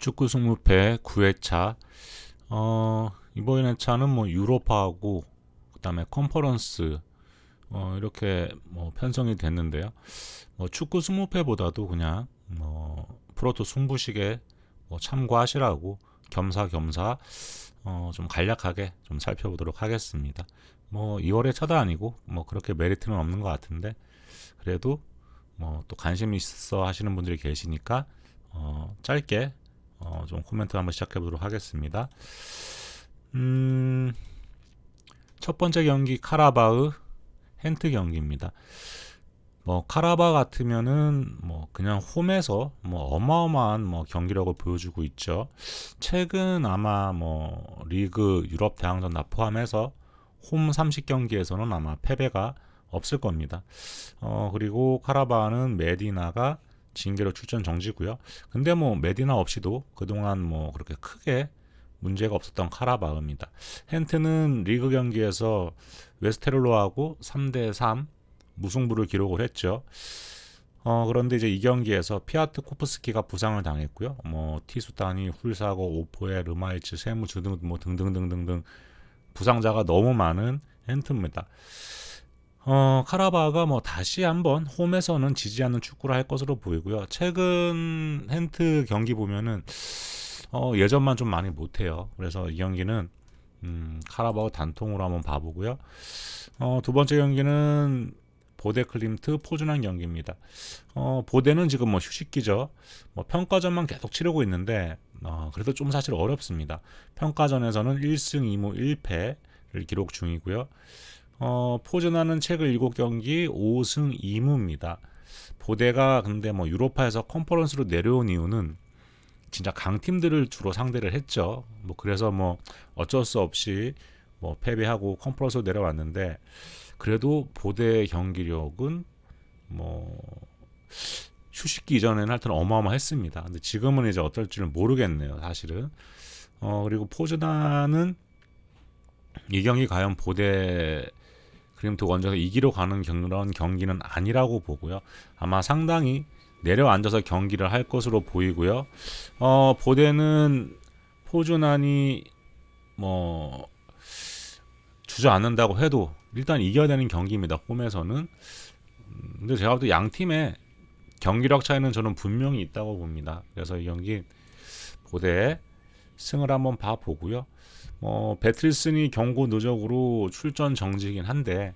축구 승무패 9회차. 이번 회차는 뭐 유로파하고 그다음에 컨퍼런스 이렇게 뭐 편성이 됐는데요. 뭐 축구 승무패보다도 그냥 뭐 프로토 승부식에 뭐 참고하시라고 겸사겸사 좀 간략하게 좀 살펴보도록 하겠습니다. 뭐 2월의 차도 아니고 뭐 그렇게 메리트는 없는 것 같은데 그래도 뭐 또 관심 있어 하시는 분들이 계시니까 짧게 좀 코멘트 한번 시작해 보도록 하겠습니다. 음, 첫 번째 경기 카라바흐 헨트 경기입니다. 뭐 카라바 같으면은 뭐 그냥 홈에서 뭐 어마어마한 뭐 경기력을 보여주고 있죠. 최근 아마 뭐 리그 유럽 대항전 다 포함해서 홈 30경기에서는 아마 패배가 없을 겁니다. 그리고 카라바는 메디나가 징계로 출전 정지고요. 근데 뭐 메디나 없이도 그동안 뭐 그렇게 크게 문제가 없었던 카라바흐입니다. 헨트는 리그 경기에서 웨스테를로하고 3대3 무승부를 기록을 했죠. 그런데 이제 이 경기에서 피아트 코프스키가 부상을 당했고요. 뭐 티수타니, 훌사고, 오포에, 르마이츠, 세무주 등 뭐 등등등등등 부상자가 너무 많은 헨트입니다. 카라바가 뭐 다시 한번 홈에서는 지지 않는 축구를 할 것으로 보이고요. 최근 헨트 경기 보면은 예전만 좀 많이 못해요. 그래서 이 경기는 카라바오 단통으로 한번 봐보고요. 두 번째 경기는 보데 클림트 포준한 경기입니다. 보데는 지금 뭐 휴식기죠. 뭐 평가전만 계속 치르고 있는데 그래도 좀 사실 어렵습니다. 평가전에서는 1승 2무 1패를 기록 중이고요. 포준하는 최근 7경기 5승 2무입니다. 보데가 근데 뭐 유로파에서 컨퍼런스로 내려온 이유는 진짜 강팀들을 주로 상대를 했죠. 뭐 그래서 뭐 어쩔 수 없이 뭐 패배하고 컨퍼런스로 내려왔는데 그래도 보대 경기력은 뭐 휴식기 이전에는 하여튼 어마어마했습니다. 근데 지금은 이제 어떨지는 모르겠네요, 사실은. 그리고 포즈나는 이 경기 과연 보대 그림토 원정에서 이기러 가는 그런 경기는 아니라고 보고요. 아마 상당히 내려앉아서 경기를 할 것으로 보이고요. 보대는 포준환이 뭐 주저앉는다고 해도 일단 이겨야 되는 경기입니다. 홈에서는. 근데 제가 볼 때 양 팀의 경기력 차이는 저는 분명히 있다고 봅니다. 그래서 이 경기 보대 승을 한번 봐보고요. 배틀슨이 경고 누적으로 출전 정지이긴 한데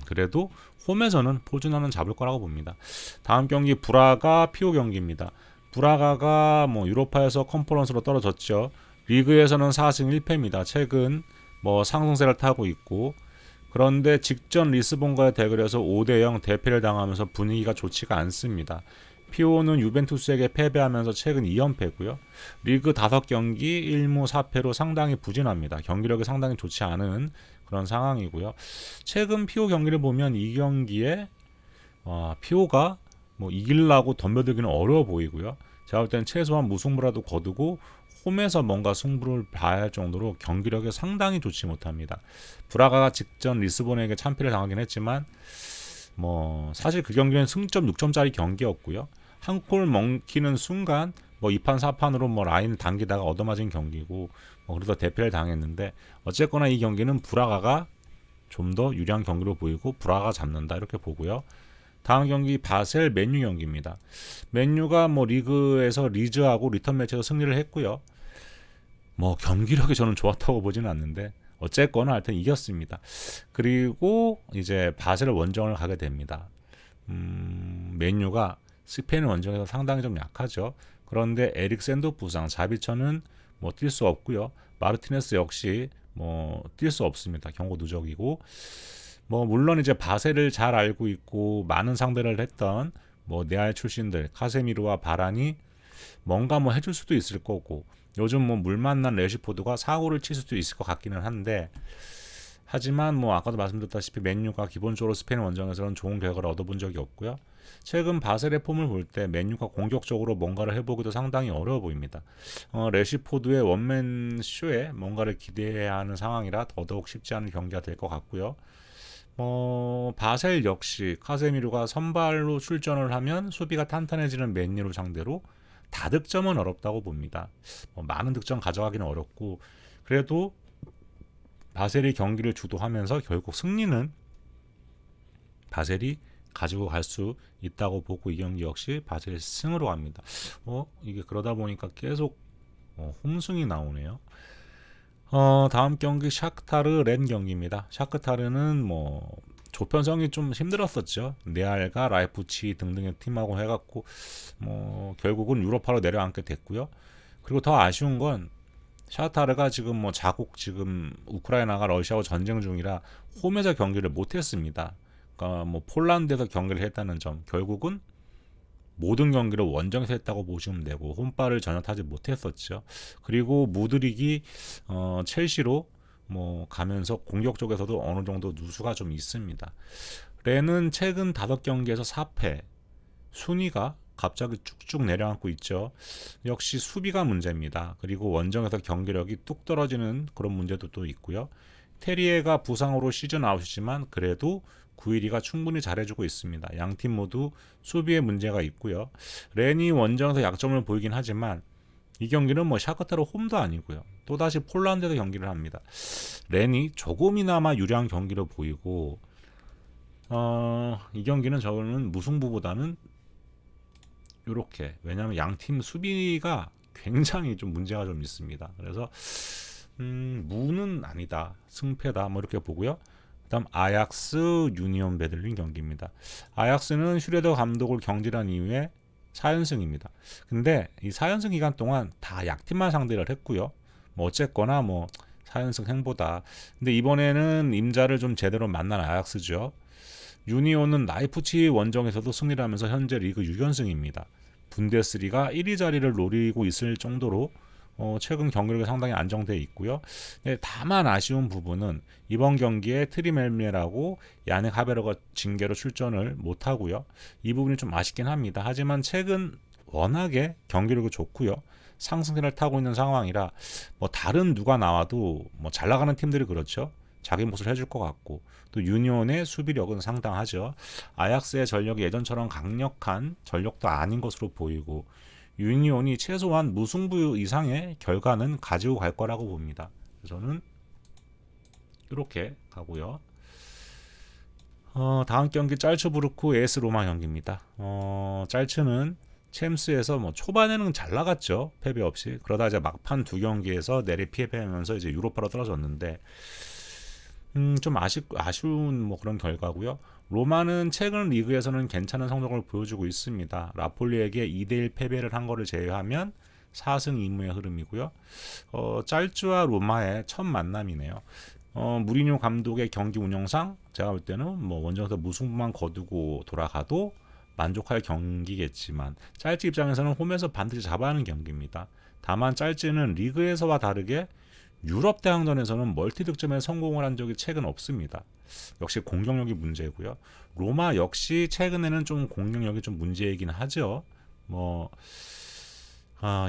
그래도 홈에서는 포준환은 잡을 거라고 봅니다. 다음 경기 브라가 피오 경기입니다. 브라가가 뭐 유로파에서 컨퍼런스로 떨어졌죠. 리그에서는 4승 1패입니다. 최근 뭐 상승세를 타고 있고 그런데 직전 리스본과의 대결에서 5대0 대패를 당하면서 분위기가 좋지가 않습니다. 피오는 유벤투스에게 패배하면서 최근 2연패고요. 리그 5경기 1무 4패로 상당히 부진합니다. 경기력이 상당히 좋지 않은 그런 상황이고요. 최근 피오 경기를 보면 이 경기에 피오가 뭐 이기려고 덤벼들기는 어려워 보이고요. 제가 볼 때는 최소한 무승부라도 거두고 홈에서 뭔가 승부를 봐야 할 정도로 경기력이 상당히 좋지 못합니다. 브라가가 직전 리스본에게 참패를 당하긴 했지만 뭐 사실 그 경기는 승점 6점짜리 경기였고요. 한 골 먹히는 순간 뭐 2판 4판으로 뭐 라인을 당기다가 얻어맞은 경기고 뭐 그래서 대패를 당했는데 어쨌거나 이 경기는 브라가가 좀 더 유리한 경기로 보이고 브라가 잡는다 이렇게 보고요. 다음 경기 바셀 맨유 경기입니다. 맨유가 뭐 리그에서 리즈하고 리턴 매치에서 승리를 했고요. 뭐 경기력이 저는 좋았다고 보지는 않는데 어쨌거나 하여튼 이겼습니다. 그리고 이제 바셀 원정을 가게 됩니다. 맨유가 스페인 원정에서 상당히 좀 약하죠. 그런데 에릭센도 부상, 자비처는 뭐 뛸 수 없고요. 마르티네스 역시 뭐 뛸 수 없습니다. 경고 누적이고 뭐 물론 이제 바셀을 잘 알고 있고 많은 상대를 했던 뭐 네알 출신들 카세미르와 바란이 뭔가 뭐 해줄 수도 있을 거고 요즘 뭐 물 만난 레시포드가 사고를 칠 수도 있을 것 같기는 한데 하지만 뭐 아까도 말씀드렸다시피 맨유가 기본적으로 스페인 원정에서는 좋은 결과를 얻어본 적이 없고요. 최근 바셀의 폼을 볼 때 맨유가 공격적으로 뭔가를 해보기도 상당히 어려워 보입니다. 레시포드의 원맨 쇼에 뭔가를 기대해야 하는 상황이라 더더욱 쉽지 않은 경기가 될 것 같고요. 바셀 역시 카세미르가 선발로 출전을 하면 수비가 탄탄해지는 맨유를 상대로 다득점은 어렵다고 봅니다. 많은 득점 가져가기는 어렵고 그래도 바셀이 경기를 주도하면서 결국 승리는 바셀이 가지고 갈 수 있다고 보고 이 경기 역시 바셀이 승으로 갑니다. 이게 그러다 보니까 계속 홈승이 나오네요. 다음 경기 샤크타르 렌 경기입니다. 샤크타르는 조편성이 좀 힘들었었죠. 네알과 라이프치 등등의 팀하고 해갖고 결국은 유로파로 내려앉게 됐고요. 그리고 더 아쉬운 건 샤크타르가 지금 자국 지금 우크라이나가 러시아와 전쟁 중이라 홈에서 경기를 못했습니다. 그러니까 폴란드에서 경기를 했다는 점, 결국은 모든 경기를 원정에서 했다고 보시면 되고 홈발을 전혀 타지 못했었죠. 그리고 무드릭이 첼시로 가면서 공격 쪽에서도 어느 정도 누수가 좀 있습니다. 렌은 최근 5경기에서 4패, 순위가 갑자기 쭉쭉 내려앉고 있죠. 역시 수비가 문제입니다. 그리고 원정에서 경기력이 뚝 떨어지는 그런 문제도 또 있고요. 테리에가 부상으로 시즌 아웃이지만 그래도 구일이가 충분히 잘해주고 있습니다. 양팀 모두 수비에 문제가 있고요. 렌이 원정에서 약점을 보이긴 하지만 이 경기는 샤크타르 홈도 아니고요. 또다시 폴란드에서 경기를 합니다. 렌이 조금이나마 유리한 경기를 보이고 이 경기는 저는 무승부보다는 이렇게, 왜냐하면 양팀 수비가 굉장히 좀 문제가 좀 있습니다. 그래서 무는 아니다, 승패다 이렇게 보고요. 그다음 아약스 유니온 베들린 경기입니다. 아약스는 슈레더 감독을 경질한 이후에 4연승입니다. 근데 이 4연승 기간 동안 다 약팀만 상대를 했고요. 어쨌거나 4연승 행보다. 근데 이번에는 임자를 좀 제대로 만난 아약스죠. 유니온은 라이프치히 원정에서도 승리를 하면서 현재 리그 6연승입니다. 분데스리가 1위 자리를 노리고 있을 정도로 최근 경기력이 상당히 안정되어 있고요. 네, 다만 아쉬운 부분은 이번 경기에 트리멜메라고 야넥 하베르가 징계로 출전을 못하고요. 이 부분이 좀 아쉽긴 합니다. 하지만 최근 워낙에 경기력이 좋고요. 상승세를 타고 있는 상황이라 다른 누가 나와도 잘 나가는 팀들이 그렇죠. 자기 몫을 해줄 것 같고, 또 유니온의 수비력은 상당하죠. 아약스의 전력이 예전처럼 강력한 전력도 아닌 것으로 보이고 유니온이 최소한 무승부 이상의 결과는 가지고 갈 거라고 봅니다. 저는 이렇게 가고요. 다음 경기 짤츠부르크 AS 로마 경기입니다. 짤츠는 챔스에서 초반에는 잘 나갔죠. 패배 없이. 그러다 이제 막판 2경기에서 내리 피해하면서 이제 유로파로 떨어졌는데 좀 아쉬운 그런 결과고요. 로마는 최근 리그에서는 괜찮은 성적을 보여주고 있습니다. 나폴리에게 2대1 패배를 한 거를 제외하면 4승 2무의 흐름이고요. 짤츠와 로마의 첫 만남이네요. 무리뉴 감독의 경기 운영상 제가 볼 때는 원정에서 무승부만 거두고 돌아가도 만족할 경기겠지만 짤츠 입장에서는 홈에서 반드시 잡아야 하는 경기입니다. 다만 짤츠는 리그에서와 다르게 유럽 대항전에서는 멀티 득점에 성공을 한 적이 최근 없습니다. 역시 공격력이 문제고요. 로마 역시 최근에는 좀 공격력이 좀 문제이긴 하죠.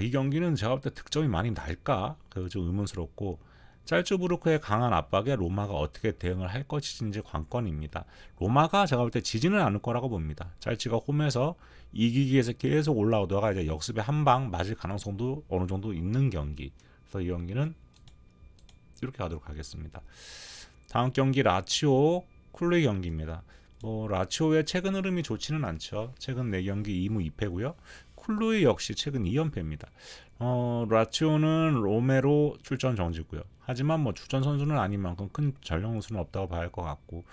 이 경기는 제가 볼 때 득점이 많이 날까 좀 의문스럽고, 짤츠부르크의 강한 압박에 로마가 어떻게 대응을 할 것인지 관건입니다. 로마가 제가 볼 때 지지는 않을 거라고 봅니다. 짤츠가 홈에서 이기기 위해서 계속 올라오다가 이제 역습에 한 방 맞을 가능성도 어느 정도 있는 경기. 그래서 이 경기는 이렇게 가도록 하겠습니다. 다음 경기 라치오 쿨루이 경기입니다. 라치오의 최근 흐름이 좋지는 않죠. 최근 4경기 2무 2패고요. 쿨루이 역시 최근 2연패입니다. 라치오는 로메로 출전 정지고요. 하지만 출전 선수는 아닌 만큼 큰 전력 선수는 없다고 봐야 할 것 같고,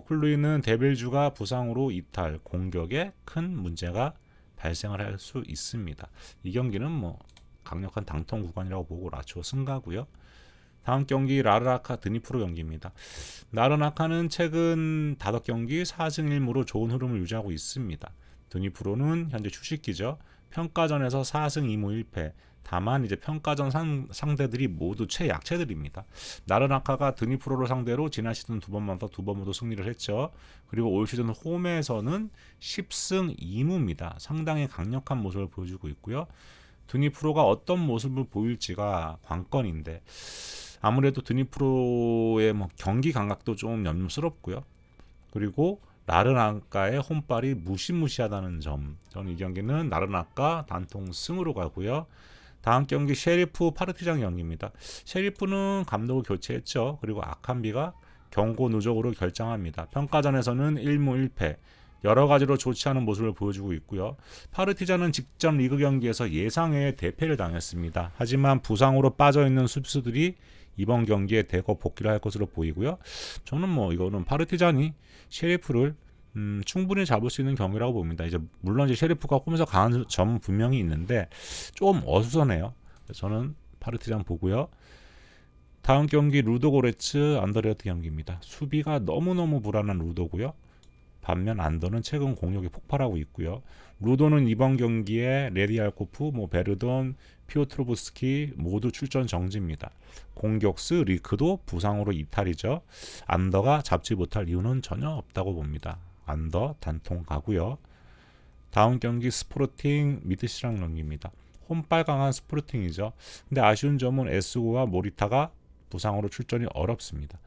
쿨루이는 데빌주가 부상으로 이탈, 공격에 큰 문제가 발생을 할 수 있습니다. 이 경기는 강력한 당통 구간이라고 보고 라치오 승가고요. 다음 경기 라르아카 드니프로 경기입니다. 라르아카는 최근 5경기 4승 1무로 좋은 흐름을 유지하고 있습니다. 드니프로는 현재 휴식기죠. 평가전에서 4승 2무 1패. 다만 이제 평가전 상대들이 모두 최약체들입니다. 라르아카가 드니프로를 상대로 지난 시즌 2번 만서 2번 모두 승리를 했죠. 그리고 올 시즌 홈에서는 10승 2무입니다. 상당히 강력한 모습을 보여주고 있고요. 드니프로가 어떤 모습을 보일지가 관건인데, 아무래도 드니프로의 경기 감각도 좀 염려스럽고요. 그리고 라르나카의 홈발이 무시무시하다는 점. 저는 이 경기는 라르나카 단통 승으로 가고요. 다음 경기 셰리프 파르티잔 경기입니다. 셰리프는 감독을 교체했죠. 그리고 아칸비가 경고 누적으로 결장합니다. 평가전에서는 1무 1패. 여러 가지로 좋지 않은 모습을 보여주고 있고요. 파르티잔은 직전 리그 경기에서 예상외의 대패를 당했습니다. 하지만 부상으로 빠져있는 수비수들이 이번 경기에 대거 복귀를 할 것으로 보이고요. 저는 뭐 이거는 파르티잔이 셰리프를 충분히 잡을 수 있는 경기라고 봅니다. 이제 물론 이제 셰리프가 홈에서 강한 점은 분명히 있는데 좀 어수선해요. 저는 파르티잔 보고요. 다음 경기 루도고레츠 안더레어트 경기입니다. 수비가 너무너무 불안한 루도고요. 반면 안더는 최근 공격이 폭발하고 있고요. 루도는 이번 경기에 레디알코프, 베르돈, 피오트로브스키 모두 출전 정지입니다. 공격수 리크도 부상으로 이탈이죠. 안더가 잡지 못할 이유는 전혀 없다고 봅니다. 안더 단통 가고요. 다음 경기 스포르팅 미드시랑 경기입니다. 홈발 강한 스포르팅이죠. 근데 아쉬운 점은 에스고와 모리타가 부상으로 출전이 어렵습니다.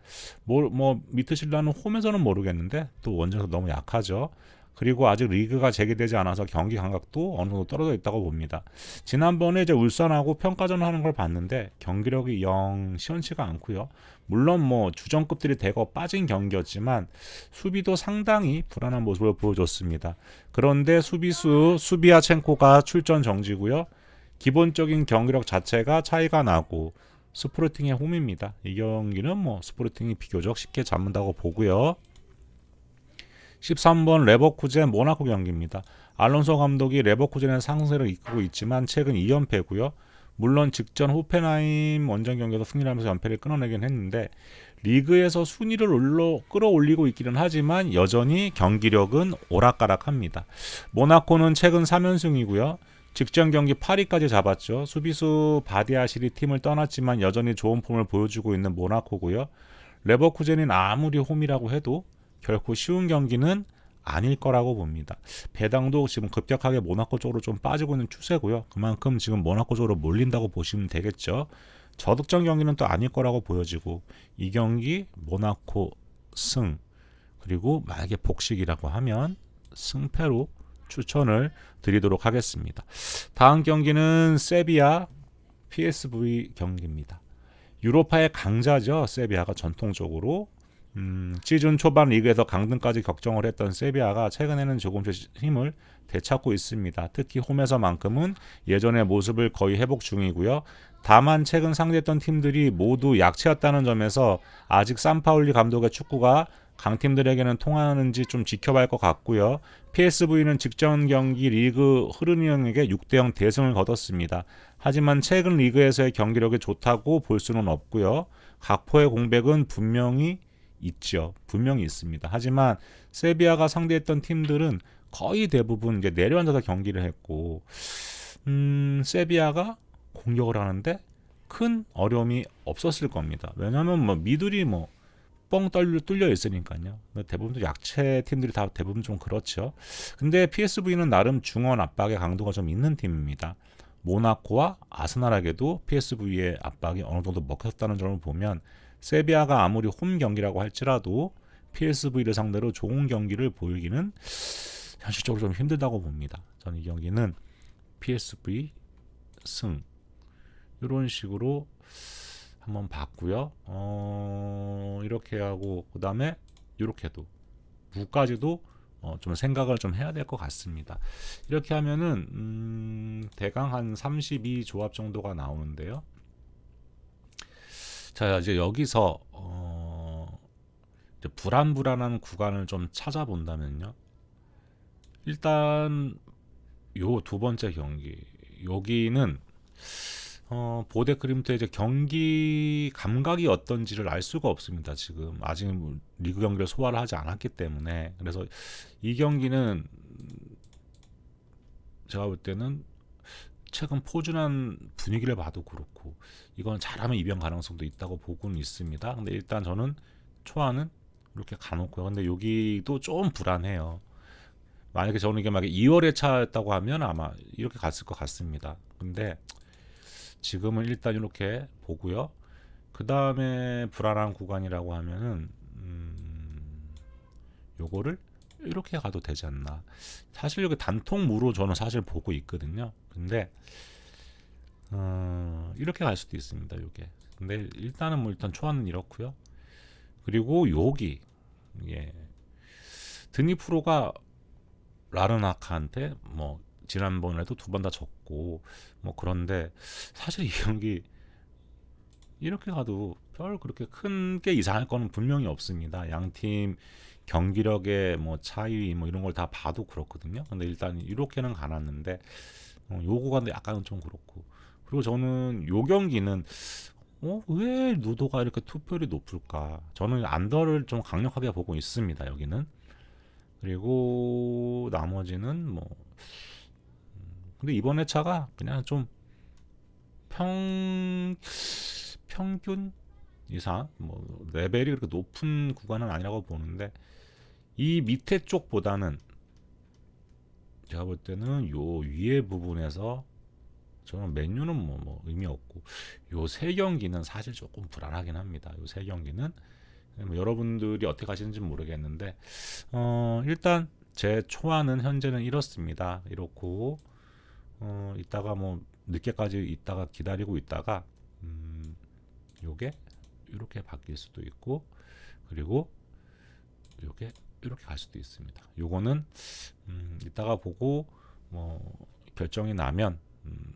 미트실라는 홈에서는 모르겠는데 또 원정에서 너무 약하죠. 그리고 아직 리그가 재개되지 않아서 경기 감각도 어느 정도 떨어져 있다고 봅니다. 지난번에 이제 울산하고 평가전 하는 걸 봤는데 경기력이 영 시원치가 않고요. 물론 주전급들이 대거 빠진 경기였지만 수비도 상당히 불안한 모습을 보여줬습니다. 그런데 수비수 수비아첸코가 출전 정지고요. 기본적인 경기력 자체가 차이가 나고 스포르팅의 홈입니다. 이 경기는 스포르팅이 비교적 쉽게 잡는다고 보고요. 13번 레버쿠젠 모나코 경기입니다. 알론소 감독이 레버쿠젠의 상승세를 이끌고 있지만 최근 2연패고요. 물론 직전 호펜하임 원정 경기에서 승리를 하면서 연패를 끊어내긴 했는데 리그에서 순위를 끌어올리고 있기는 하지만 여전히 경기력은 오락가락합니다. 모나코는 최근 3연승이고요. 직전 경기 8위까지 잡았죠. 수비수 바디아실이 팀을 떠났지만 여전히 좋은 폼을 보여주고 있는 모나코고요. 레버쿠젠은 아무리 홈이라고 해도 결코 쉬운 경기는 아닐 거라고 봅니다. 배당도 지금 급격하게 모나코 쪽으로 좀 빠지고 있는 추세고요. 그만큼 지금 모나코 쪽으로 몰린다고 보시면 되겠죠. 저득점 경기는 또 아닐 거라고 보여지고 이 경기 모나코 승 그리고 만약에 복식이라고 하면 승패로 추천을 드리도록 하겠습니다. 다음 경기는 세비야 PSV 경기입니다. 유로파의 강자죠. 세비야가 전통적으로 시즌 초반 리그에서 강등까지 격정을 했던 세비야가 최근에는 조금씩 힘을 되찾고 있습니다. 특히 홈에서만큼은 예전의 모습을 거의 회복 중이고요. 다만 최근 상대했던 팀들이 모두 약체였다는 점에서 아직 산파울리 감독의 축구가 강팀들에게는 통하는지 좀 지켜봐야 할 것 같고요. PSV는 직전 경기 리그 흐르니응에게 6대0 대승을 거뒀습니다. 하지만 최근 리그에서의 경기력이 좋다고 볼 수는 없고요. 각포의 공백은 분명히 있죠. 분명히 있습니다. 하지만 세비야가 상대했던 팀들은 거의 대부분 이제 내려앉아서 경기를 했고 세비야가 공격을 하는데 큰 어려움이 없었을 겁니다. 왜냐하면 미들이 뻥 뚫려 있으니까요. 대부분 약체 팀들이 다 대부분 좀 그렇죠. 근데 PSV는 나름 중원 압박의 강도가 좀 있는 팀입니다. 모나코와 아스날에게도 PSV의 압박이 어느 정도 먹혔다는 점을 보면 세비야가 아무리 홈 경기라고 할지라도 PSV를 상대로 좋은 경기를 보이기는 현실적으로 좀 힘들다고 봅니다. 저는 이 경기는 PSV 승 이런 식으로 한번 봤고요. 이렇게 하고 그 다음에 이렇게도 무까지도 좀 생각을 좀 해야 될 것 같습니다. 이렇게 하면은 대강 한 32조합 정도가 나오는데요. 자 이제 여기서 이제 불안한 구간을 좀 찾아본다면요. 일단 요 두 번째 경기 여기는 보데크림트의 이제 경기 감각이 어떤지를 알 수가 없습니다. 지금 아직 리그 경기를 소화를 하지 않았기 때문에 그래서 이 경기는 제가 볼 때는 최근 포준한 분위기를 봐도 그렇고 이건 잘하면 이변 가능성도 있다고 보고는 있습니다. 근데 일단 저는 초안은 이렇게 가놓고요. 근데 여기도 좀 불안해요. 만약에 저는 이게 막 2월에 차였다고 하면 아마 이렇게 갔을 것 같습니다. 근데 지금은 일단 이렇게 보고요. 그 다음에 불안한 구간이라고 하면은 요거를 이렇게 가도 되지 않나. 사실 여기 단통무로 저는 사실 보고 있거든요. 근데 이렇게 갈 수도 있습니다. 요게. 근데 일단은 뭐 일단 초안은 이렇고요. 그리고 여기 예. 드니프로가 라르나카한테 뭐 지난번에도 두 번 다 졌고 뭐 그런데 사실 이 경기 이렇게 가도 별 그렇게 큰 게 이상할 거는 분명히 없습니다. 양팀 경기력의 뭐 차이 뭐 이런 걸 다 봐도 그렇거든요. 근데 일단 이렇게는 가놨는데 요거가 근데 약간은 좀 그렇고 그리고 저는 요 경기는 왜 누도가 이렇게 투표율이 높을까? 저는 안더를 좀 강력하게 보고 있습니다. 여기는. 그리고 나머지는 뭐 근데 이번 회차가 그냥 좀 평 평균 이상 뭐 레벨이 그렇게 높은 구간은 아니라고 보는데 이 밑에 쪽보다는 제가 볼 때는 요 위에 부분에서 저는 맨유는 뭐 의미 없고 요 세 경기는 사실 조금 불안하긴 합니다. 요 세 경기는 뭐 여러분들이 어떻게 가시는지 모르겠는데 일단 제 초안은 현재는 이렇습니다. 이렇고 이따가 뭐 늦게까지 있다가 기다리고 있다가 요게 이렇게 바뀔 수도 있고 그리고 요게 이렇게 갈 수도 있습니다. 요거는 이따가 보고 뭐 결정이 나면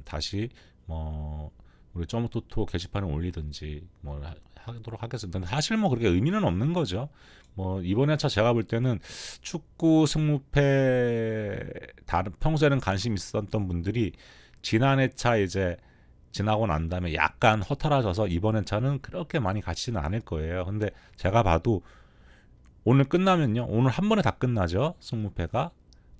다시 뭐 우리 점토토 게시판에 올리든지 뭐 하도록 하겠습니다. 근데 사실 뭐 그렇게 의미는 없는 거죠. 뭐 이번 회차 제가 볼 때는 축구 승무패 다른 평소에는 관심 있었던 분들이 지난 회차 이제 지나고 난 다음에 약간 허탈하셔서 이번 회차는 그렇게 많이 가지는 않을 거예요. 근데 제가 봐도 오늘 끝나면요. 오늘 한 번에 다 끝나죠. 승무패가.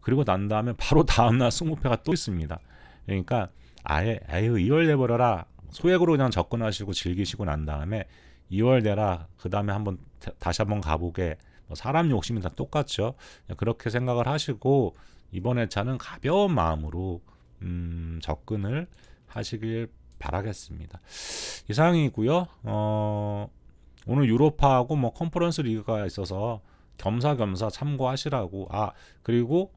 그리고 난 다음에 바로 다음날 승무패가 또 있습니다. 그러니까 아예 에휴 2월 내버려라. 소액으로 그냥 접근하시고 즐기시고 난 다음에 2월 내라. 그 다음에 한번 다시 한번 가보게. 뭐 사람 욕심이 다 똑같죠. 그렇게 생각을 하시고 이번 회차는 가벼운 마음으로 접근을 하시길 바라겠습니다. 이상이고요. 오늘 유로파하고 뭐 컨퍼런스 리그가 있어서 겸사겸사 참고하시라고. 그리고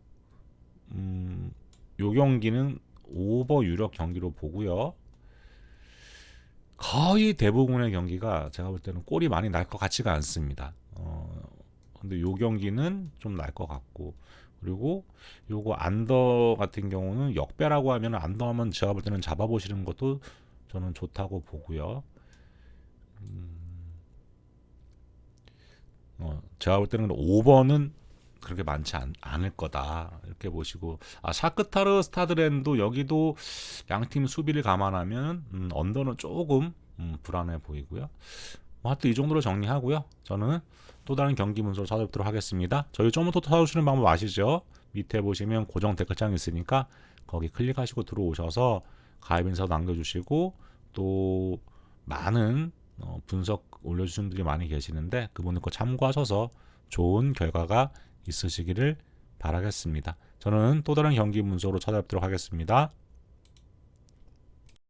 요 경기는 오버 유력 경기로 보고요. 거의 대부분의 경기가 제가 볼 때는 골이 많이 날 것 같지가 않습니다. 근데 요 경기는 좀 날 것 같고 그리고 요거 안더 같은 경우는 역배라고 하면 안더 하면 제가 볼 때는 잡아보시는 것도 저는 좋다고 보고요. 제가 볼 때는 오버는 그렇게 많지 않을 거다 이렇게 보시고 샤크타르 스타드랜도 여기도 양팀 수비를 감안하면 언더는 조금 불안해 보이고요. 뭐 하여튼 이 정도로 정리하고요. 저는 또 다른 경기 문서로 찾아뵙도록 하겠습니다. 저희 점토토 사주시는 방법 아시죠? 밑에 보시면 고정 댓글창 있으니까 거기 클릭하시고 들어오셔서 가입 인사 남겨주시고 또 많은 분석 올려주시는 분들이 많이 계시는데 그분들 거 참고하셔서 좋은 결과가 있으시기를 바라겠습니다. 저는 또 다른 경기 문서로 찾아뵙도록 하겠습니다.